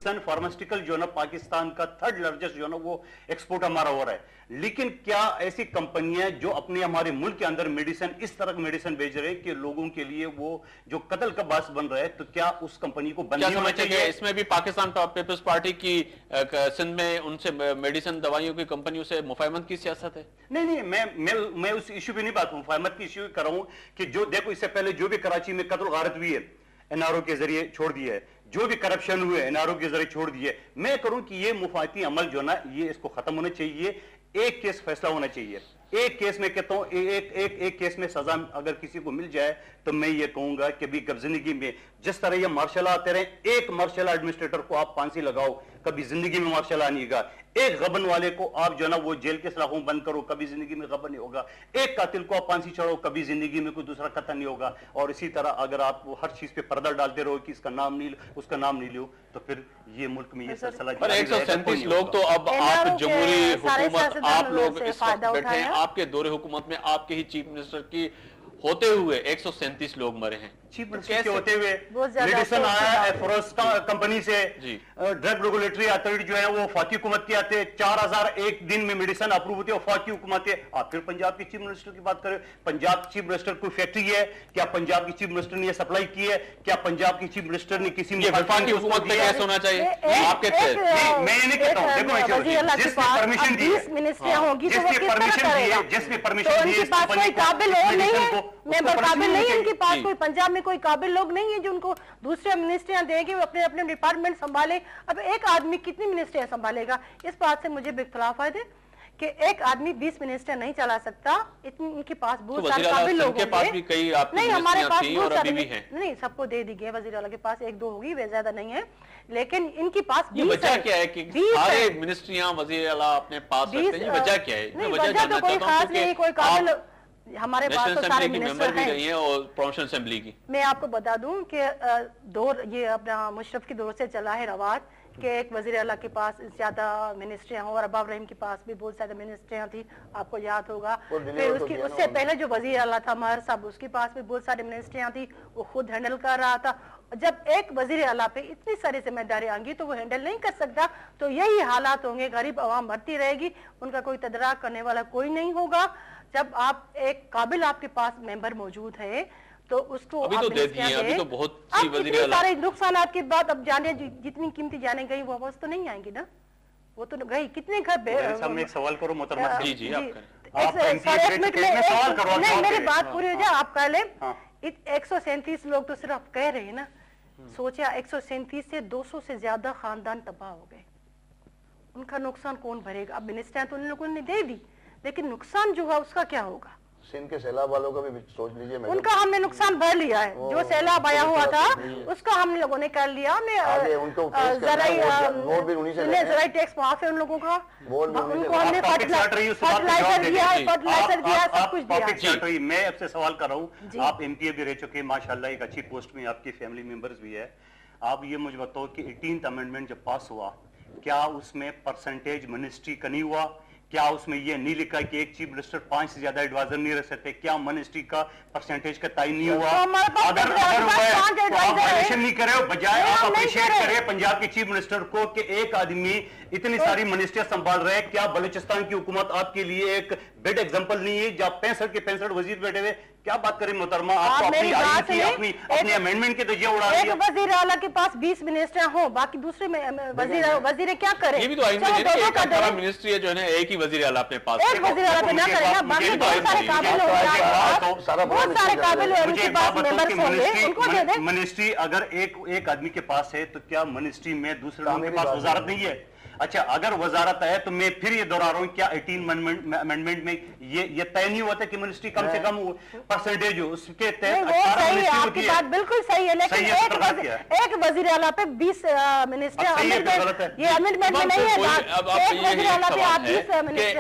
Pharmaceutical जो है ना पाकिस्तान का थर्ड लार्जेस्ट जो है ना वो एक्सपोर्ट हमारा हो रहा है। लेकिन क्या ऐसी कंपनियां जो अपने हमारे मुल्क के अंदर मेडिसिन इस तरह का मेडिसिन भेज रहे हैं कि लोगों के लिए वो जो कत्ल का बास बन रहा है, तो क्या उस कंपनी को बंद होना चाहिए? इसमें भी पाकिस्तान पीपल्स पार्टी की सिंध में उनसे मेडिसिन दवाइयों की कंपनियों से मुफाहमत की सियासत है? नहीं, मैं उस इश्यू पे नहीं बात मुफाहमत की इश्यू कर रहा हूं कि जो देखो इससे पहले जो भी कराची में कत्ल गारत हुई है एनआरओ के जरिए छोड़ दिया है, जो भी करप्शन हुए एनआरओ के जरिए छोड़ दिए। मैं करूं कि ये मुफाहमती अमल जो ना ये इसको खत्म होना चाहिए, एक केस फैसला होना चाहिए। एक केस में कहता हूं एक केस में सजा अगर किसी को मिल जाए तो मैं ये कहूंगा कि भी कब जिंदगी में जिस तरह ये मार्शल आते रहे, एक मार्शल एडमिनिस्ट्रेटर को आप फांसी लगाओ, कभी जिंदगी में मार्शल नहीं होगा। एक गबन वाले को आप जो ना वो जेल के सलाखों बंद करो, कभी जिंदगी में गबन नहीं होगा। एक कातिल को आप फांसी चढ़ाओ, कभी जिंदगी में कोई दूसरा कत्ल नहीं होगा। और इसी तरह अगर आप हर चीज पे पर्दा डालते रहो कि इसका नाम नहीं उसका नाम नहीं लो, तो फिर ये मुल्क में ये सिलसिला 137 लोग तो अब आप जमहूरी हुकूमत आप लोग इस वक्त बैठे हैं, आपके दौरे हुकूमत में आपके ही चीफ मिनिस्टर की होते हुए 137 लोग मरे हैं। चीफ मिनिस्टर के होते हुए मेडिसिन आया है फरोज कंपनी से, ड्रग रेगुलेटरी अथॉरिटी जो है वो फाकी हुकूमत के आते 4000 एक दिन में मेडिसिन अप्रूव होती है, फाकी हुकूमत है। आप फिर पंजाब के चीफ मिनिस्टर की बात करें, पंजाब चीफ मिनिस्टर कोई फैक्ट्री है क्या? पंजाब की चीफ मिनिस्टर ने सप्लाई की है क्या? पंजाब की चीफ मिनिस्टर ने किसी वफाकी हुकूमत पे कैसे होना चाहिए? आपके मैं ये नहीं कहता हूं, देखो जिसने परमिशन दी है, जिसने परमिशन दी है, मेंबर काबिल नहीं है इनके पास, कोई पंजाब में कोई काबिल लोग नहीं है जो उनको दूसरे मिनिस्ट्रियां देंगे, वो अपने अपने डिपार्टमेंट संभाले। अब एक आदमी कितनी मिनिस्ट्रियां संभालेगा? इस बात से मुझे भी इख्तलाफ है कि एक आदमी 20 मिनिस्टर नहीं चला सकता। इतनी इनके पास बहुत सारे काबिल लोग होंगे। नहीं, हमारे पास बहुत सारे नहीं, सबको दे दी गई। वज़ीर आला के पास एक दो होगी, वे ज्यादा नहीं है, लेकिन इनके पास वजह क्या है कि सारे मिनिस्ट्रियां वज़ीर आला अपने पास रखते हैं? वजह क्या है? वजह तो कोई खास नहीं, कोई काबिल हमारे पास तो सारे मिनिस्टर हैं और प्रोविंशियल असेंबली की। मैं आपको बता दूं कि दौर ये अपना मुशर्रफ की दौर से चला है रवाज कि एक वज़ीर आला के पास ज्यादा मिनिस्ट्रियां हो, और अब्बाब रहीम के पास भी बहुत ज्यादा मिनिस्ट्रियां थी, आपको याद होगा। फिर उससे पहले जो वज़ीर आला था महर साहब, उसके पास भी बहुत सारी मिनिस्ट्रियां थी, वो खुद हैंडल कर रहा था। जब एक वज़ीर आला पे इतनी सारी जिम्मेदारी आएंगी तो वो हैंडल नहीं कर सकता, तो यही हालात होंगे, गरीब आवाम मरती रहेगी, उनका कोई तदराक करने वाला कोई नहीं होगा। जब आप एक काबिल आपके पास मेंबर मौजूद है तो उसको अभी तो दे दिए, अभी तो बहुत सी वज़ीर आला सारे नुकसान की बात अब जाने, जितनी कीमती जाने गई वो वापस तो नहीं आएंगी ना, वो तो गई। कितने घर सामने एक सवाल करो मोहतरमा। जी आप नहीं, मेरी बात पूरी हो जाए, आप कह ले। 137 लोग तो सिर्फ कह रहे हैं ना, सोचा 137 से 200 से ज्यादा खानदान तबाह हो गए, उनका नुकसान कौन भरेगा? अब मिनिस्टर तो उन लोगों ने दे दी, लेकिन नुकसान जो है उसका क्या होगा? सिंध के सैलाब वालों का भी सोच लीजिए। उनका हमने नुकसान भर लिया है, जो सैलाब आया हुआ था उसका हम लोगों ने कर लिया। जराई टैक्स माफ है उन लोगों का, उनको हमने फर्टिलाइजर दिया, सब कुछ दिया। मैं आपसे सवाल कर रहा हूँ, आप एमपीए भी रह चुके हैं माशाल्लाह, एक अच्छी पोस्ट में आपकी फैमिली मेंबर्स भी है। आप ये मुझे बताओ कि 18th अमेंडमेंट जब पास हुआ, क्या उसमें परसेंटेज मिनिस्ट्री का नहीं हुआ? क्या उसमें यह नहीं लिखा कि एक चीफ मिनिस्टर 5 से ज्यादा एडवाइजर नहीं रह सकते? क्या मिनिस्ट्री का परसेंटेज का तय नहीं हुआ? अगर वायलेशन नहीं करे, बजाय आप अप्रिशिएट करें पंजाब के चीफ मिनिस्टर को कि एक आदमी इतनी सारी मिनिस्ट्रियां संभाल रहे हैं, क्या बलूचिस्तान की हुकूमत आपके लिए एक बेड एग्जांपल नहीं है जहां 65 के 65 वजीर बैठे हुए? क्या बात करें मोहतरमा, आप अपनी अमेंडमेंट के दजिया उड़ा रही है। वज़ीर आला के पास 20 मिनिस्टर हो, बाकी दूसरे वजीर क्या करें? ये भी तो आइन मिनिस्ट्री है जो है ना, एक ही वज़ीर आला अपने पास, एक वज़ीर आला पे ना करेगा, बाकी बहुत सारे काबिल होंगे, बहुत सारे काबिल उनके पास मेंबर्स होंगे, उनको दे दें। मिनिस्ट्री अगर एक आदमी के पास है तो क्या मिनिस्ट्री में दूसरे लोगों के पास वजारत नहीं है? अच्छा, अगर वजारत है तो मैं फिर ये दोहरा रहा हूं, क्या 18 अमेंडमेंट में ये तय नहीं होता कि मिनिस्ट्री कम से कम परसेंटेज हो, उसके तहत 18 मिनिस्ट्री होती है? बात बिल्कुल सही है, लेकिन एक वजीर आला पे 20 मिनिस्टर, ये अमेंडमेंट में नहीं है।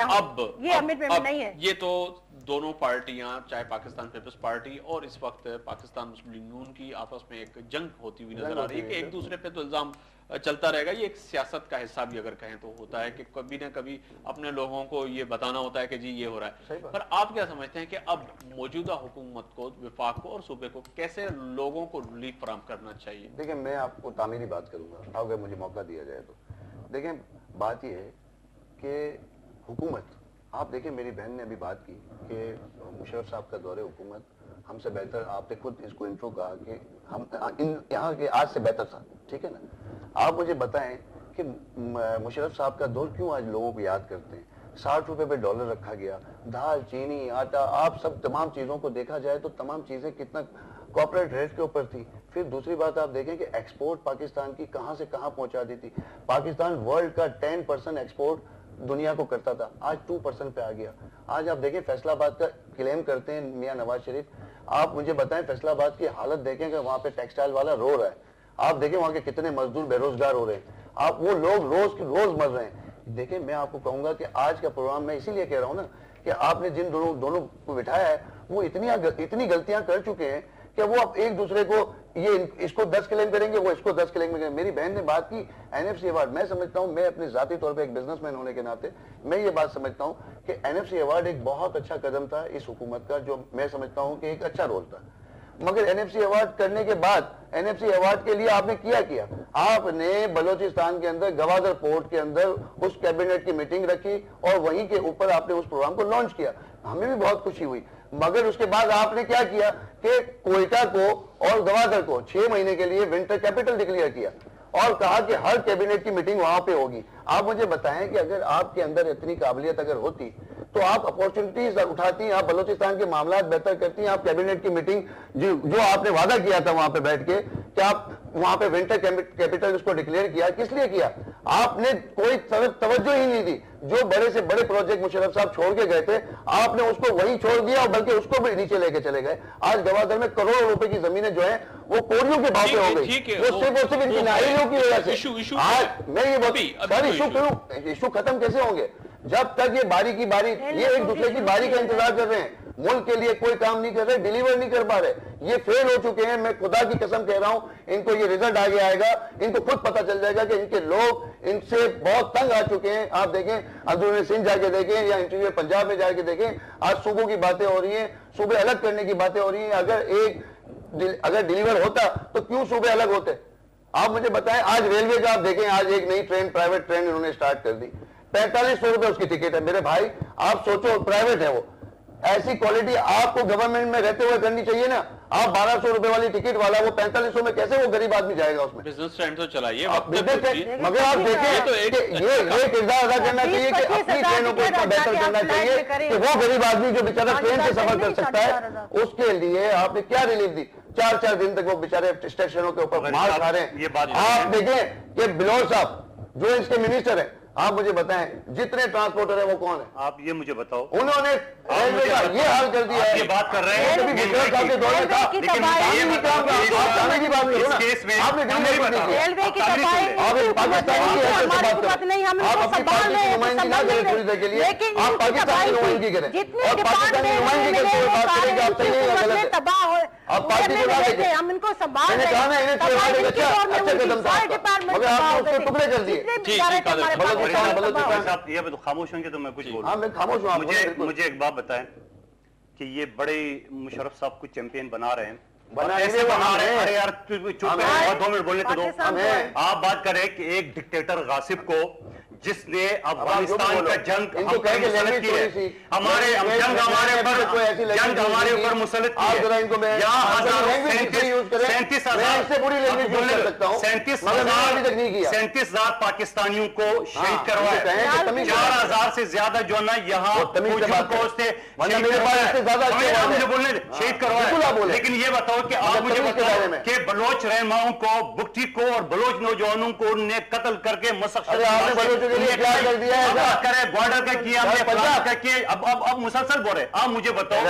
अब ये अमेंडमेंट में नहीं है। ये तो दोनों पार्टियां, चाहे पाकिस्तान पीपल्स पार्टी और इस वक्त पाकिस्तान मुस्लिम लीग नून की, आपस में एक जंग होती हुई नजर आ रही है कि एक दूसरे पे तो इल्जाम चलता रहेगा। ये एक सियासत का हिस्सा भी अगर कहें तो होता है कि कभी ना कभी अपने लोगों को ये बताना होता है कि जी ये हो रहा है। पर आप क्या समझते हैं कि अब मौजूदा हुकूमत को, विफाक को और सूबे को कैसे लोगों को रिलीफ फराहम करना चाहिए? देखिए, मैं आपको तामीरी बात करूंगा अगर मुझे मौका दिया जाए तो। देखिए, बात यह है कि हुकूमत, आप देखिए मेरी बहन ने अभी बात की कि मुशर्रफ साहब का दौरे हुकूमत हमसे बेहतर, आपने खुद इसको इंट्रो कहा कि हम यहाँ के आज से बेहतर था, ठीक है ना। आप मुझे बताएं कि मुशर्रफ साहब का दौर क्यों आज लोगों को याद करते हैं। 60 रुपए पे डॉलर रखा गया, दाल, चीनी, आटा, आप सब तमाम चीजों को देखा जाए तो तमाम चीजें कितना कॉर्पोरेट रेट के ऊपर थी। फिर दूसरी बात आप देखें कि एक्सपोर्ट पाकिस्तान की कहां से कहां पहुंचा दी थी। पाकिस्तान वर्ल्ड का 10% एक्सपोर्ट दुनिया को करता था, आज 2% पे आ गया। आज आप देखें फैसलाबाद का क्लेम करते हैं मियां नवाज शरीफ, आप मुझे बताएं फैसलाबाद की हालत देखें कि वहां पे टेक्सटाइल वाला रो रहा है, आप देखें वहां के कितने मजदूर बेरोजगार हो रहे हैं, आप वो लोग रोज मर रहे हैं। देखिए, मैं आपको कहूंगा कि आज का प्रोग्राम मैं इसीलिए कह रहा हूं ना कि आपने जिन दोनों को बिठाया है वो इतनी गलतियां कर चुके हैं कि वो अब एक दूसरे को ये इसको 10 क्लेम करेंगे, वो इसको 10 क्लेम करेंगे। मेरी बहन ने बात की NFC अवार्ड, मैं समझता हूं, मैं अपने जाती तौर पे एक बिजनेसमैन होने के नाते मैं ये बात समझता हूं कि NFC अवार्ड एक बहुत अच्छा कदम था इस हुकूमत का, जो मैं समझता हूं कि एक अच्छा रोल था। मगर NFC अवार्ड करने के बाद NFC अवार्ड के लिए आपने किया आपने बलोचिस्तान के अंदर गवादर पोर्ट के अंदर उस कैबिनेट की मीटिंग रखी और वहीं के ऊपर आपने उस प्रोग्राम को लॉन्च किया, हमें भी बहुत खुशी हुई। मगर उसके बाद आपने क्या किया कि कोयटा को और गवादर को 6 महीने के लिए विंटर कैपिटल डिक्लेयर किया और कहा कि हर कैबिनेट की मीटिंग वहां पे होगी। आप मुझे बताएं कि अगर आपके अंदर इतनी काबिलियत अगर होती तो आप अपॉर्चुनिटीज उठाती, आप बलोचिस्तान के मामला बेहतर करती, आप कैबिनेट की मीटिंग जो आपने वादा किया था वहां पे बैठ के कि आप वहां पे विंटर कैपिटल उसको डिक्लेयर किया, किस लिए किया? आपने कोई तवज्जो ही नहीं दी। जो बड़े से बड़े प्रोजेक्ट मुशर्रफ साहब छोड़ के गए थे, आपने उसको वहीं छोड़ दिया और बल्कि उसको भी नीचे लेके चले गए। आज गवादर में करोड़ों रुपए की जमीनें जो है वो कोरियों के भाव पे हो गई, वो सिर्फ इनकी नाइलों की वजह से। आज मैं ये इशू खत्म कैसे होंगे जब तक ये बारी की बारी, ये एक दूसरे की बारी का इंतजार कर रहे हैं, मुल्क के लिए कोई काम नहीं कर रहे, डिलीवर नहीं कर पा रहे, ये फेल हो चुके हैं। मैं खुदा की कसम कह रहा हूं, इनको ये रिजल्ट आगे आएगा, इनको खुद पता चल जाएगा कि इनके लोग इनसे बहुत तंग आ चुके हैं। आप देखें अंदरूनी सिंध जाके देखें या इंटरव्यू पंजाब में जाके देखें, आज सूबों की बातें हो रही हैं, सूबे अलग करने की बातें हो रही हैं। अगर डिलीवर होता तो क्यों सूबे अलग होते? आप मुझे बताएं, आज रेलवे का आप देखें, आज एक नई ट्रेन, प्राइवेट ट्रेन इन्होंने स्टार्ट कर दी, 4500 रुपए उसकी टिकट है। मेरे भाई आप सोचो, प्राइवेट है वो, ऐसी क्वालिटी आपको गवर्नमेंट में रहते हुए करनी चाहिए ना। आप 1200 रुपए वाली टिकट वाला वो 4500 में कैसे वो गरीब आदमी जाएगा उसमें? बिजनेस ट्रेंड तो चलाइए, मगर आप देखें कि ये किरदार अदा करना चाहिए कि अपनी ट्रेनों को इतना बेहतर करना चाहिए कि वो गरीब आदमी जो बेचारा ट्रेन से सफर कर सकता है, उसके लिए आपने क्या रिलीफ दी? 4-4 दिन तक वो बेचारे स्टेशनों के ऊपर मार खा रहे हैं। आप देखें कि बिलौर साहब जो इसके मिनिस्टर है, आप मुझे बताएं जितने ट्रांसपोर्टर है वो कौन है? आप ये मुझे बताओ। उन्होंने रेलवे का ये हाल कर दिया है। ये बात कर रहे हैं कभी विक्रम साहब के दौर में था, लेकिन ये भी काम का आप आने की बात करो ना, आपने रेलवे की तबाही, आप पाकिस्तान की हैसियत से बात करें, आप अपनी पार्टी की नुमाइंदगी ना करें थोड़ी देर के लिए, आप पाकिस्तान की नुमाइंदगी करें और पाकिस्तान की नुमाइंदगी करते हुए बात करें कि आप सही है या गलत है। आप पार्टी को ना देखें, हम इनको संभाल रहे हैं, इन्हें छोड़ने का अच्छा कदम था, मगर आपने उसके टुकड़े कर दिए। साहब ये तो खामोश होंगे तो मैं कुछ बोलूं। हाँ, मैं खामोश हूं। मुझे एक बात बताएं कि ये बड़े मुशर्रफ साहब को चैंपियन बना रहे हैं, अरे यार चुप है, 2 मिनट बोलने तो दो। आप बात करें कि एक डिक्टेटर गासिब को जिसने अफगानिस्तान का जंग हमारे ऊपर मुसल्लत की है, 37,000 पाकिस्तानियों को शहीद करवाया, 4,000 से ज्यादा जो ना यहाँ शहीद करवाया। लेकिन ये बताओ कि आप मुझे बताओ कि बलोच रहनुमाओं को, बुक्टी को और बलोच नौजवानों को उन्हें कत्ल करके मसक करे, बॉर्डर का किया, पंजाब का किया, अब मुसलसल बोल रहे। आप मुझे बताओ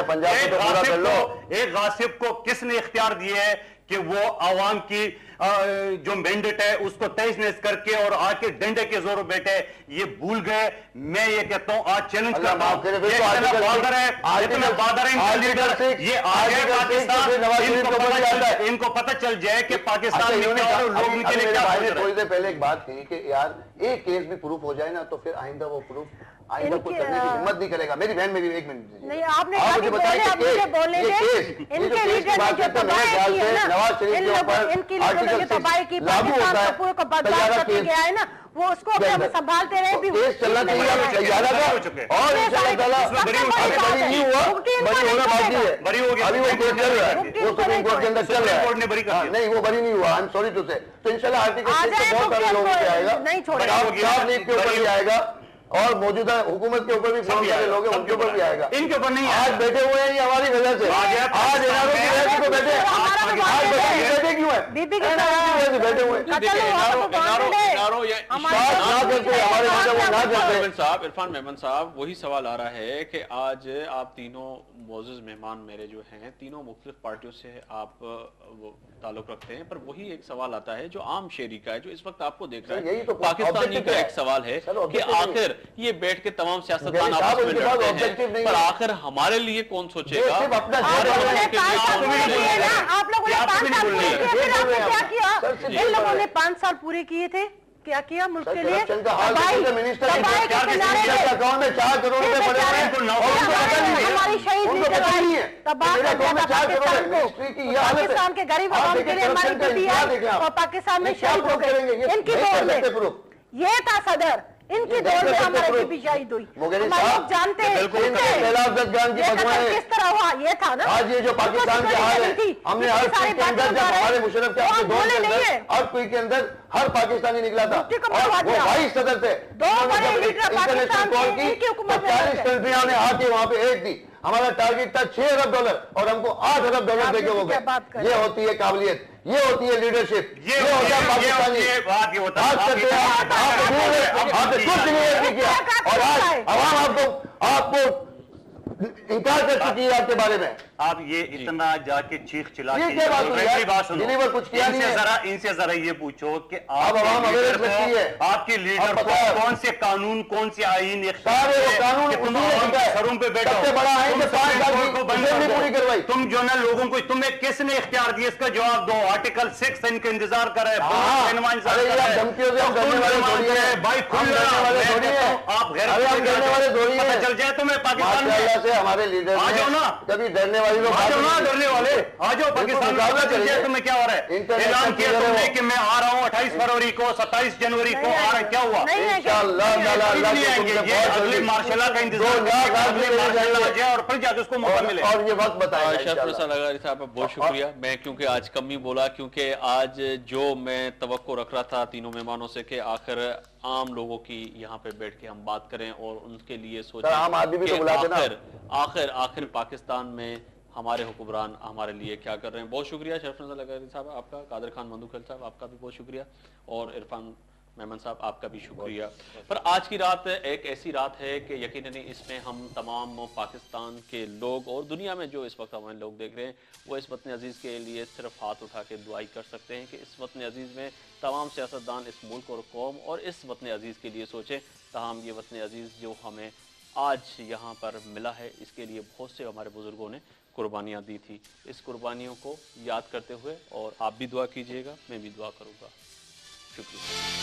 एक गासिब को किसने इख्तियार दिए है कि वो आवाम की जो मैंडेट है उसको तहस करके और आके डंडे के जोर बैठे, ये भूल गए। मैं ये कहता हूं, आज चैलेंज करता हूं, ये इतना बहादुर है, इतना बहादुर है इनका लीडर, ये आगे पाकिस्तान, इनको पता चल जाए कि पाकिस्तान में क्या और लोग उनके लिए क्या सोच रहे हैं। थोड़ी देर पहले एक बात कही कि यार एक केस भी प्रूफ हो जाए ना तो फिर आइंदा वो प्रूफ आइंदा कुछ करने की हिम्मत नहीं करेगा। मेरी बहन, मेरी 1 मिनट दीजिए। नहीं, आपने आप मुझे बताइए कि ये केस, ये जो केस की बात करते हैं, मेरे ख्याल से नवाज शरीफ के ऊपर आर्टिकल 6 लागू होता है, तैयारा केस गया है ना, वो उसको संभालते रहे भी केस चलना चाहिए तैयारा था और इंशाल्लाह बरी नहीं हुआ, बरी होना बाकी है, बरी हो गया, अभी वो केस चल रहा है, वो सुप्रीम कोर्ट के अंदर चल रहा है, कोर्ट ने बरी कर दिया। नहीं वो बरी नहीं हुआ, आई एम सॉरी टू से। तो इंशाल्लाह आर्टिकल 6 बहुत सारे लोगों पे आएगा, साफ लीग के ऊपर भी आएगा और मौजूदा हुकूमत के ऊपर भी बहुत सारे लोग हैं, उनके ऊपर भी आएगा। इनके ऊपर नहीं, आज बैठे हुए हैं ये हमारी वजह से, आज एनआरओ की वजह से तो बैठे, आज बैठे क्यों है, एनआरओ की वजह से बैठे हुए हैं। इरफान मेमन साहब, वही सवाल आ रहा है कि आज आप तीनों मोअज़्ज़ज़ मेहमान मेरे जो हैं, तीनों मुख्तलिफ पार्टियों से आप ताल्लुक रखते हैं, पर वही एक सवाल आता है जो आम शहरी का है, जो इस वक्त आपको देख रहा है, पाकिस्तानी का एक सवाल है कि आखिर ये बैठ के तमाम सियासतदान आपस में लड़ते हैं, पर आखिर हमारे लिए कौन सोचेगा? आप लोगों ने 5 साल पूरे किए इन लोगों ने 5 साल पूरे किए थे, क्या किया मुल्क के लिए? हमारी शहीद पाकिस्तान के गरीब आवाम के लिए हमारी ड्यूटी है और पाकिस्तान में शहीद हो गए। इनकी दौर में ये था सदर, इनकी दौर में हमारी बीबी शहीद हुई। हम लोग जानते हैं किस तरह हुआ, ये था ना। आज ये जो पाकिस्तान के हाल है, हमने हर चीज के अंदर जब हमारे मुशर्रफ के आपके दौर के अंदर हर कोई के अंदर हर पाकिस्तानी निकला था और वो वाइस सदर थे। इंटरनेशनल कॉल की 40 कंट्रियों ने आके वहां पे एड दी। हमारा टारगेट था $6 अरब और हमको $8 अरब देके हो गए। ये होती है काबिलियत, ये होती है लीडरशिप, ये होता है पाकिस्तानी। आपने कुछ नहीं किया और आज आवाम आपको इनकार कर चुकी है आपके बारे में। आप ये इतना जाके चीख चिल्ला के बात सुनो, कुछ किया नहीं है। इनसे जरा ये पूछो कि आपके लीडर को कौन से कानून, कौन से आईन सरों पे बैठो, बड़ा है पूरी करवाई, तुम जो ना लोगों को, तुम्हें किसने इख्तियार दिया, इसका जवाब दो। आर्टिकल 6 इनका इंतजार कर रहे हैं, आप पता चल जाए तुम्हें पाकिस्तान में हमारे लीडर आ जाओ ना, कभी डरने वाली लोग डरने वाले आ जाओ पाकिस्तान में, पता चल जाए तुम्हें क्या हो रहा है। ऐलान किया तुमने कि मैं आ रहा हूँ 28 फरवरी को, 27 जनवरी को आ रहा है, क्या हुआ? अगले मार्शल का इंतजार और फिर जाके उसको मौका मिले। और ये वक्त बताया साहब, बहुत शुक्रिया। मैं क्योंकि आज कम ही बोला, क्योंकि आज जो मैं तवक्को रख रहा था तीनों मेहमानों से कि आखिर आम लोगों की यहाँ पे बैठ के हम बात करें और उनके लिए सोचें आम आदमी भी तो बुलाते ना। आखिर पाकिस्तान में हमारे हुक्मरान हमारे लिए क्या कर रहे हैं। बहुत शुक्रिया शरफ नज़र लगारी साहब आपका, कादर खान मंदूखल साहब आपका भी बहुत शुक्रिया, और इरफान मेमन साहब आपका भी शुक्रिया। पर आज की रात एक ऐसी रात है कि यकीनन इसमें हम तमाम पाकिस्तान के लोग और दुनिया में जो इस वक्त हमारे लोग देख रहे हैं, वो इस वतन अजीज़ के लिए सिर्फ हाथ उठा के दुआई कर सकते हैं कि इस वतन अजीज़ में तमाम सियासतदान इस मुल्क और कौम और इस वतन अजीज़ के लिए सोचें। ताहम ये वतन अजीज़ जो हमें आज यहाँ पर मिला है, इसके लिए बहुत से हमारे बुज़ुर्गों ने कुर्बानियाँ दी थी। इस कुर्बानियों को याद करते हुए और आप भी दुआ कीजिएगा, मैं भी दुआ करूँगा। शुक्रिया।